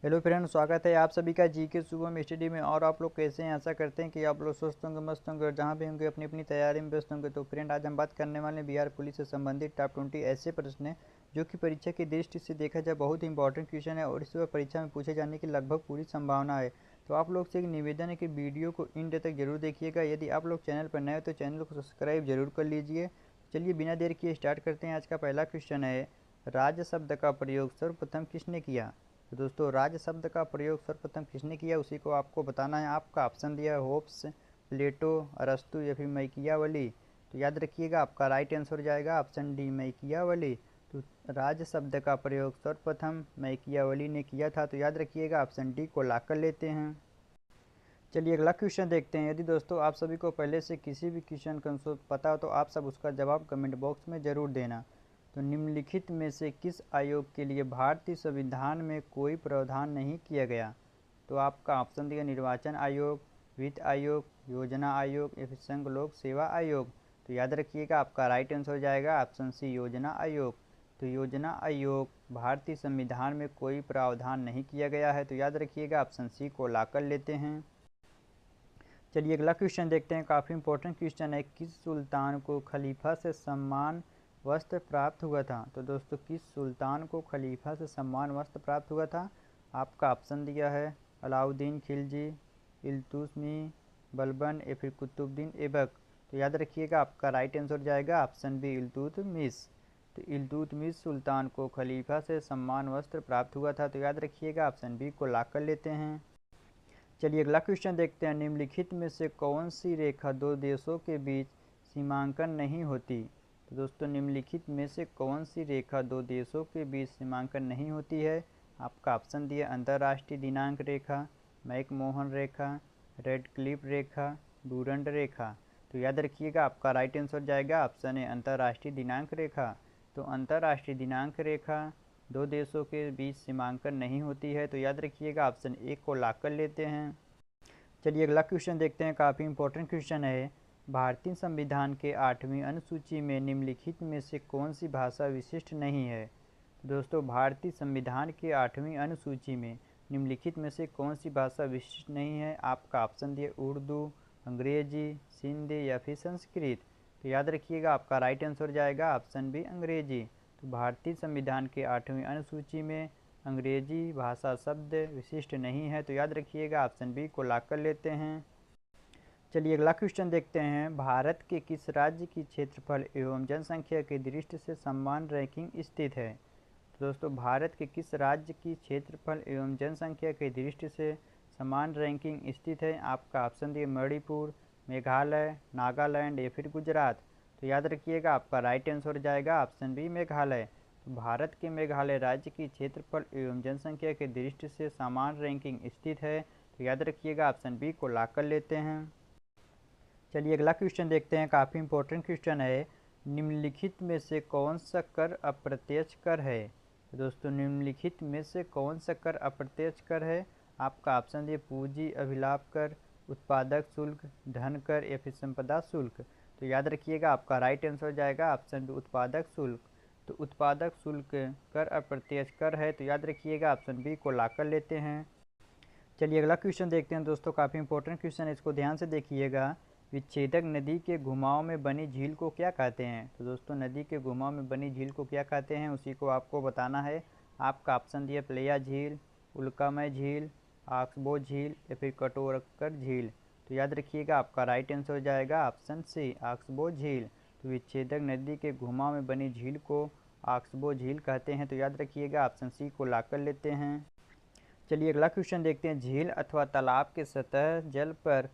Hello friend, स्वागत है आप सभी का जी के शुभम स्टडी में। और आप लोग कैसे हैं? आशा करते हैं कि आप लोग स्वस्थ होंगे, मस्त होंगे और जहां भी होंगे अपनी अपनी तैयारी में व्यस्त होंगे। तो फ्रेंड, आज हम बात करने वाले हैं बिहार पुलिस से संबंधित टॉप 20 ऐसे प्रश्न हैं जो कि परीक्षा की दृष्टि से देखा जाए बहुत ही इंपॉर्टेंट क्वेश्चन है और इस बार परीक्षा में पूछे जाने की लगभग पूरी संभावना है। तो आप लोग से एक निवेदन है कि वीडियो को इन तक जरूर देखिएगा। यदि आप लोग चैनल पर नए हो तो चैनल को सब्सक्राइब जरूर कर लीजिए। चलिए बिना देर किए स्टार्ट करते हैं। आज का पहला क्वेश्चन है, राज्य शब्द का प्रयोग सर्वप्रथम किसने किया? तो दोस्तों, राज्य शब्द का प्रयोग सर्वप्रथम किसने किया उसी को आपको बताना है। आपका ऑप्शन दिया है होप्स, प्लेटो, अरस्तु या फिर मैकियावली। तो याद रखिएगा, आपका राइट आंसर हो जाएगा ऑप्शन डी, मैकियावली। तो राज्य शब्द का प्रयोग सर्वप्रथम मैकियावली ने किया था। तो याद रखिएगा, ऑप्शन डी को ला कर लेते हैं। चलिए अगला क्वेश्चन देखते हैं। यदि दोस्तों आप सभी को पहले से किसी भी क्वेश्चन का आंसर पता हो तो आप सब उसका जवाब कमेंट बॉक्स में ज़रूर देना। तो निम्नलिखित में से किस आयोग के लिए भारतीय संविधान में कोई प्रावधान नहीं किया गया? तो आपका ऑप्शन दिया निर्वाचन आयोग, वित्त आयोग, योजना आयोग या फिर संघ लोक सेवा आयोग। तो याद रखिएगा, आपका राइट आंसर हो जाएगा ऑप्शन सी, योजना आयोग। तो योजना आयोग भारतीय संविधान में कोई प्रावधान नहीं किया गया है। तो याद रखिएगा, ऑप्शन सी को ला कर लेते हैं। चलिए अगला क्वेश्चन देखते हैं। काफ़ी इंपॉर्टेंट क्वेश्चन है, किस सुल्तान को खलीफा से सम्मान वस्त्र प्राप्त हुआ था? तो दोस्तों, किस सुल्तान को खलीफा से सम्मान वस्त्र प्राप्त हुआ था? आपका ऑप्शन दिया है अलाउद्दीन खिलजी, इल्तुतमिश, बलबन या फिर कुतुबुद्दीन ऐबक। तो याद रखिएगा, आपका राइट आंसर जाएगा ऑप्शन बी, इल्तुतमिश। तो इल्तुतमिश सुल्तान को खलीफा से सम्मान वस्त्र प्राप्त हुआ था। तो याद रखिएगा, ऑप्शन बी को ला कर लेते हैं। चलिए अगला क्वेश्चन देखते हैं। निम्नलिखित में से कौन सी रेखा दो देशों के बीच सीमांकन नहीं होती? तो दोस्तों, निम्नलिखित में से कौन सी रेखा दो देशों के बीच सीमांकन नहीं होती है? आपका ऑप्शन दिया अंतर्राष्ट्रीय दिनांक रेखा, मैकमोहन रेखा, रेड क्लिफ रेखा, डूरंड रेखा। तो याद रखिएगा, आपका राइट आंसर जाएगा ऑप्शन है अंतर्राष्ट्रीय दिनांक रेखा। तो अंतर्राष्ट्रीय दिनांक रेखा दो देशों के बीच सीमांकन नहीं होती है। तो याद रखिएगा, ऑप्शन ए को ला कर लेते हैं। चलिए अगला क्वेश्चन देखते हैं। काफ़ी इंपॉर्टेंट क्वेश्चन है, भारतीय संविधान के 8वीं अनुसूची में निम्नलिखित में से कौन सी भाषा विशिष्ट नहीं है? दोस्तों, भारतीय संविधान के 8वीं अनुसूची में निम्नलिखित में से कौन सी भाषा विशिष्ट नहीं है? आपका ऑप्शन दिए उर्दू, अंग्रेजी, सिंधी या फिर संस्कृत। तो याद रखिएगा, आपका राइट आंसर जाएगा ऑप्शन बी, अंग्रेजी। तो भारतीय संविधान के 8वीं अनुसूची में अंग्रेजी भाषा शब्द विशिष्ट नहीं है। तो याद रखिएगा, ऑप्शन बी को ला कर लेते हैं। चलिए अगला क्वेश्चन देखते हैं। भारत के किस राज्य की क्षेत्रफल एवं जनसंख्या की दृष्टि से समान रैंकिंग स्थित है? तो दोस्तों, भारत के किस राज्य की क्षेत्रफल एवं जनसंख्या की दृष्टि से समान रैंकिंग स्थित है? आपका ऑप्शन दिए मणिपुर, मेघालय, नागालैंड या फिर गुजरात। तो याद रखिएगा, आपका राइट आंसर हो जाएगा ऑप्शन बी, मेघालय। तो भारत के मेघालय राज्य की क्षेत्रफल एवं जनसंख्या की दृष्टि से समान रैंकिंग स्थित है। तो याद रखिएगा, ऑप्शन बी को ला कर लेते हैं। चलिए अगला क्वेश्चन देखते हैं। काफ़ी इंपॉर्टेंट क्वेश्चन है, निम्नलिखित में से कौन सा कर अप्रत्यक्ष कर है? तो दोस्तों, निम्नलिखित में से कौन सा कर अप्रत्यक्ष कर है? आपका ऑप्शन दिए पूंजी अभिलाभ कर, उत्पादक शुल्क, धन कर या फिर संपदा शुल्क। तो याद रखिएगा, आपका राइट आंसर जाएगा ऑप्शन बी, उत्पादक शुल्क। तो उत्पादक शुल्क कर अप्रत्यक्ष कर है। तो याद रखिएगा, ऑप्शन बी को ला कर लेते हैं। चलिए अगला क्वेश्चन देखते हैं। दोस्तों, काफ़ी इंपॉर्टेंट क्वेश्चन है, इसको ध्यान से देखिएगा। विच्छेदक नदी के घुमाव में बनी झील को क्या कहते हैं? तो दोस्तों, नदी के घुमाव में बनी झील को क्या कहते हैं उसी को आपको बताना है। आपका ऑप्शन दिया प्लेया झील, उल्कामय झील, ऑक्सबो झील या फिर कटोरकर झील। तो याद रखिएगा, आपका राइट आंसर हो जाएगा ऑप्शन सी, ऑक्सबो झील। तो विच्छेदक नदी के घुमाव में बनी झील को ऑक्सबो झील कहते हैं। तो याद रखिएगा, ऑप्शन सी को ला कर लेते हैं। चलिए अगला क्वेश्चन देखते हैं। झील अथवा तालाब के सतह जल पर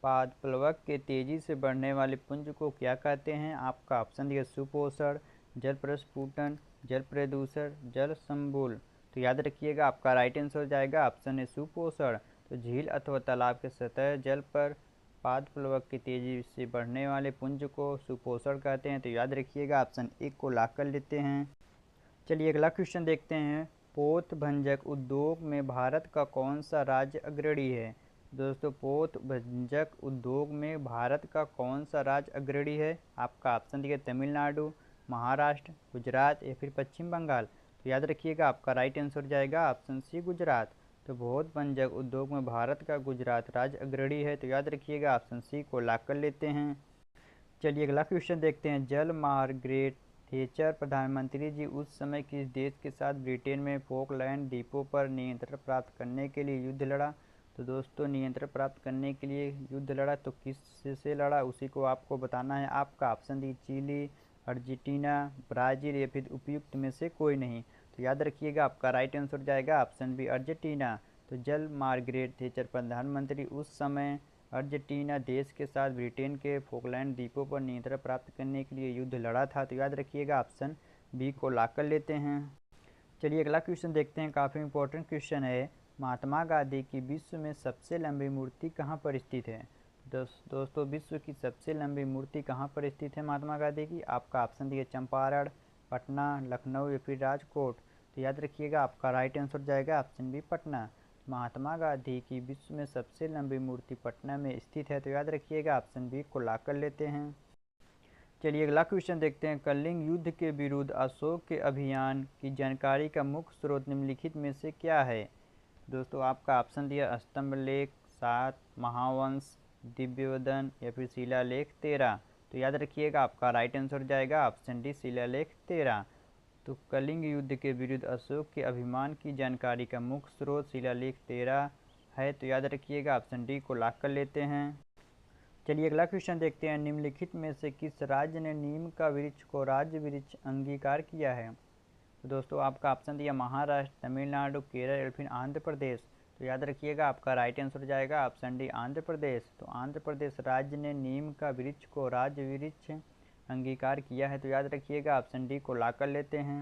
पादप्लवक के तेजी से बढ़ने वाले पुंज को क्या कहते हैं? आपका ऑप्शन दिया सुपोषण, जल प्रस्फुटन, जल प्रदूषण, जल संबुल। तो याद रखिएगा, आपका राइट आंसर हो जाएगा ऑप्शन है सुपोषण। तो झील अथवा तालाब के सतह जल पर पादप्लवक की तेजी से बढ़ने वाले पुंज को सुपोषण कहते हैं। तो याद रखिएगा, ऑप्शन एक को ला कर लेते हैं। चलिए अगला क्वेश्चन देखते हैं। पोत भंजक उद्योग में भारत का कौन सा राज्य अग्रणी है? दोस्तों, पोत भंजक उद्योग में भारत का कौन सा राज्य अग्रणी है? आपका ऑप्शन दिया तमिलनाडु, महाराष्ट्र, गुजरात या फिर पश्चिम बंगाल। तो याद रखिएगा आपका राइट आंसर जाएगा ऑप्शन सी गुजरात। तो बहुत वनजग उद्योग में भारत का गुजरात राज्य अग्रणी है। तो याद रखिएगा ऑप्शन सी को लॉक कर लेते हैं। चलिए अगला क्वेश्चन देखते हैं। जल मार्गरेट थेचर प्रधानमंत्री जी उस समय किस देश के साथ ब्रिटेन में फोकलैंड द्वीपों पर नियंत्रण प्राप्त करने के लिए युद्ध लड़ा। तो दोस्तों नियंत्रण प्राप्त करने के लिए युद्ध लड़ा तो किस से लड़ा उसी को आपको बताना है। आपका ऑप्शन दी चिली, अर्जेंटीना, ब्राज़ील या फिर उपयुक्त में से कोई नहीं। तो याद रखिएगा आपका राइट आंसर जाएगा ऑप्शन बी अर्जेंटीना। तो जल मार्गरेट थेचर प्रधानमंत्री उस समय अर्जेंटीना देश के साथ ब्रिटेन के फोकलैंड द्वीपों पर नियंत्रण प्राप्त करने के लिए युद्ध लड़ा था। तो याद रखिएगा ऑप्शन बी को लॉक कर लेते हैं। चलिए अगला क्वेश्चन देखते हैं। काफ़ी इंपॉर्टेंट क्वेश्चन है। महात्मा गांधी की विश्व में सबसे लंबी मूर्ति कहाँ पर स्थित है। दोस्तों विश्व की सबसे लंबी मूर्ति कहाँ पर स्थित है महात्मा गांधी की। आपका ऑप्शन दिए चंपारण, पटना, लखनऊ या फिर राजकोट। तो याद रखिएगा आपका राइट आंसर जाएगा ऑप्शन बी पटना। महात्मा गांधी की विश्व में सबसे लंबी मूर्ति पटना में स्थित है। तो याद रखिएगा ऑप्शन बी को लॉक कर लेते हैं। चलिए अगला क्वेश्चन देखते हैं। कलिंग युद्ध के विरुद्ध अशोक के अभियान की जानकारी का मुख्य स्रोत निम्नलिखित में से क्या है। दोस्तों आपका ऑप्शन दिया स्तंभलेख 7, महावंश, दिव्यवदन या फिर शिलालेख 13। तो याद रखिएगा आपका राइट आंसर जाएगा ऑप्शन डी शिलालेख 13। तो कलिंग युद्ध के विरुद्ध अशोक के अभिमान की जानकारी का मुख्य स्रोत शिलालेख 13 है। तो याद रखिएगा ऑप्शन डी को लॉक कर लेते हैं। चलिए अगला क्वेश्चन देखते हैं। निम्नलिखित में से किस राज्य ने नीम का वृक्ष को राज्य वृक्ष अंगीकार किया है। तो दोस्तों आपका ऑप्शन दिया महाराष्ट्र, तमिलनाडु, केरल या फिर आंध्र प्रदेश। तो याद रखिएगा आपका राइट आंसर जाएगा ऑप्शन डी आंध्र प्रदेश। तो आंध्र प्रदेश राज्य ने नीम का वृक्ष को राज्य वृक्ष अंगीकार किया है। तो याद रखिएगा ऑप्शन डी को लॉक कर लेते हैं।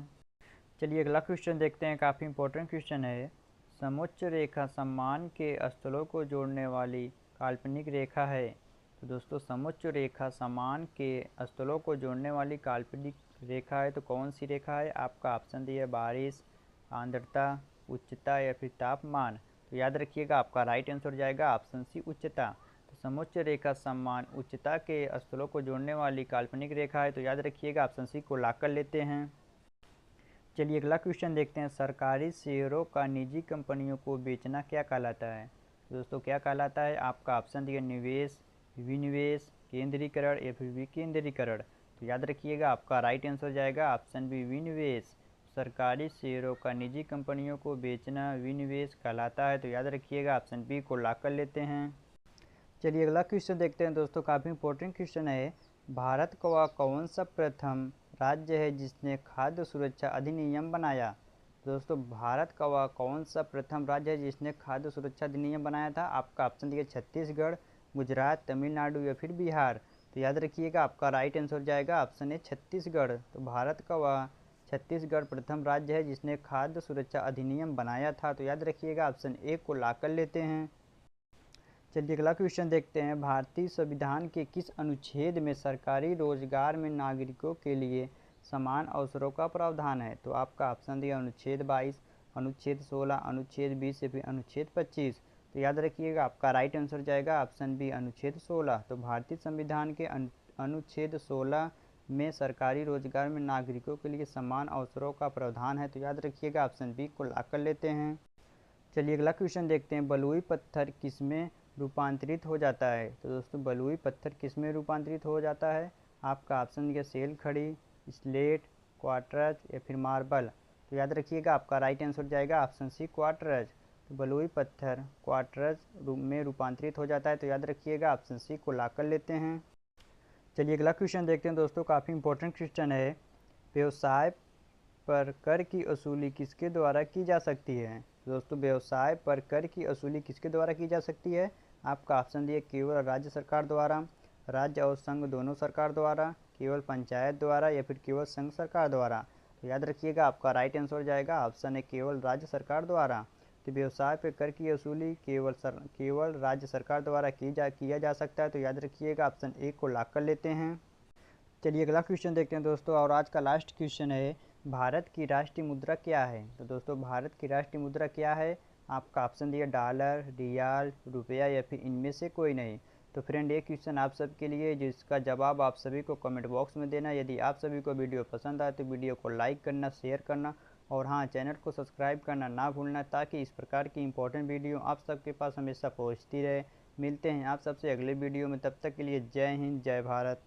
चलिए अगला क्वेश्चन देखते हैं। काफ़ी इंपॉर्टेंट क्वेश्चन है। समोच्च रेखा सम्मान के स्थलों को जोड़ने वाली काल्पनिक रेखा है। तो दोस्तों समोच्च रेखा सम्मान के स्थलों को जोड़ने वाली काल्पनिक रेखा है। तो कौन सी रेखा है। आपका ऑप्शन दिया है बारिश, आर्द्रता, उच्चता या फिर तापमान। तो याद रखिएगा आपका राइट आंसर जाएगा ऑप्शन सी उच्चता। तो समोच्च रेखा सम्मान उच्चता के स्थलों को जोड़ने वाली काल्पनिक रेखा है। तो याद रखिएगा ऑप्शन सी को लॉक कर लेते हैं। चलिए अगला क्वेश्चन देखते हैं। सरकारी शेयरों का निजी कंपनियों को बेचना क्या कहलाता है। दोस्तों क्या कहलाता है। आपका ऑप्शन दिया निवेश, विनिवेश, केंद्रीकरण या फिर विकेंद्रीकरण। तो याद रखिएगा आपका राइट आंसर जाएगा ऑप्शन बी विनिवेश। सरकारी शेयरों का निजी कंपनियों को बेचना विनिवेश कहलाता है। तो याद रखिएगा ऑप्शन बी को लॉक कर लेते हैं। चलिए अगला क्वेश्चन देखते हैं। दोस्तों काफ़ी इंपॉर्टेंट क्वेश्चन है। भारत का कौन सा प्रथम राज्य है जिसने खाद्य सुरक्षा अधिनियम बनाया। दोस्तों भारत का वह कौन सा प्रथम राज्य है जिसने खाद्य सुरक्षा अधिनियम बनाया था। आपका ऑप्शन दिया छत्तीसगढ़, गुजरात, तमिलनाडु या फिर बिहार। तो याद रखिएगा आपका राइट आंसर जाएगा ऑप्शन ए छत्तीसगढ़। तो भारत का वह छत्तीसगढ़ प्रथम राज्य है जिसने खाद्य सुरक्षा अधिनियम बनाया था। तो याद रखिएगा ऑप्शन ए को लॉक कर लेते हैं। चलिए अगला क्वेश्चन देखते हैं। भारतीय संविधान के किस अनुच्छेद में सरकारी रोजगार में नागरिकों के लिए समान अवसरों का प्रावधान है। तो आपका ऑप्शन दिया अनुच्छेद 22, अनुच्छेद 16, अनुच्छेद 20 या फिर अनुच्छेद 25। तो याद रखिएगा आपका राइट आंसर जाएगा ऑप्शन बी अनुच्छेद 16। तो भारतीय संविधान के अनुच्छेद 16 में सरकारी रोजगार में नागरिकों के लिए समान अवसरों का प्रावधान है। तो याद रखिएगा ऑप्शन बी को लॉक कर लेते हैं। चलिए अगला क्वेश्चन देखते हैं। बलुई पत्थर किसमें रूपांतरित हो जाता है। तो दोस्तों बलुई पत्थर किसमें रूपांतरित हो जाता है। आपका ऑप्शन दिया सेल खड़ी, स्लेट, क्वार्टज या फिर मार्बल। तो याद रखिएगा आपका राइट आंसर जाएगा ऑप्शन सी क्वार्टज। तो बलुई पत्थर क्वार्टज में रूपांतरित हो जाता है। तो याद रखिएगा ऑप्शन सी को लॉक कर लेते हैं। चलिए अगला क्वेश्चन देखते हैं। दोस्तों काफ़ी इंपॉर्टेंट क्वेश्चन है। व्यवसाय पर कर की वसूली किसके द्वारा की जा सकती है। दोस्तों व्यवसाय पर कर की वसूली किसके द्वारा की जा सकती है। आपका ऑप्शन दिए केवल राज्य सरकार द्वारा, राज्य और संघ दोनों सरकार द्वारा, केवल पंचायत द्वारा या फिर केवल संघ सरकार द्वारा। तो याद रखिएगा आपका राइट आंसर जाएगा ऑप्शन है केवल राज्य सरकार द्वारा। तो व्यवसाय पर कर की वसूली केवल राज्य सरकार द्वारा किया जा सकता है। तो याद रखिएगा ऑप्शन ए को लॉक कर लेते हैं। चलिए अगला क्वेश्चन देखते हैं दोस्तों। और आज का लास्ट क्वेश्चन है। भारत की राष्ट्रीय मुद्रा क्या है। तो दोस्तों भारत की राष्ट्रीय मुद्रा क्या है। आपका ऑप्शन दिया डॉलर, रियाल, रुपया या फिर इनमें से कोई नहीं। तो फ्रेंड ये क्वेश्चन आप सबके लिए जिसका जवाब आप सभी को कमेंट बॉक्स में देना। यदि आप सभी को वीडियो पसंद आए तो वीडियो को लाइक करना, शेयर करना और हाँ, चैनल को सब्सक्राइब करना ना भूलना, ताकि इस प्रकार की इंपॉर्टेंट वीडियो आप सबके पास हमेशा पहुँचती रहे। मिलते हैं आप सबसे अगले वीडियो में, तब तक के लिए जय हिंद, जय भारत।